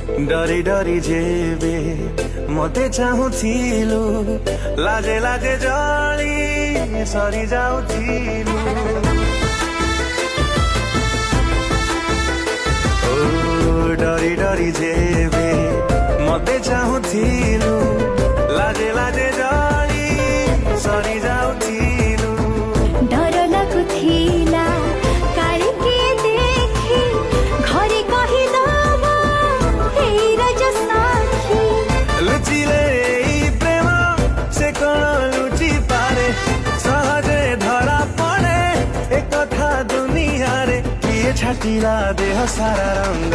डरी डरी जेबे मते चाहूथिलु लाजे लाजे जली सरी जाउथिलु ओ डरी डरी जेबे मते चाहूथिलु लाजे लाजे जली सरी जाउथिलु डर लागुथिला काली के देखि घरे कहि दबा हे रज साखी लुचिले प्रेम से कौन लुचि पारे सहजे धरा पड़े एक कथा दुनिया रे किए छाटिला देह सारा रंग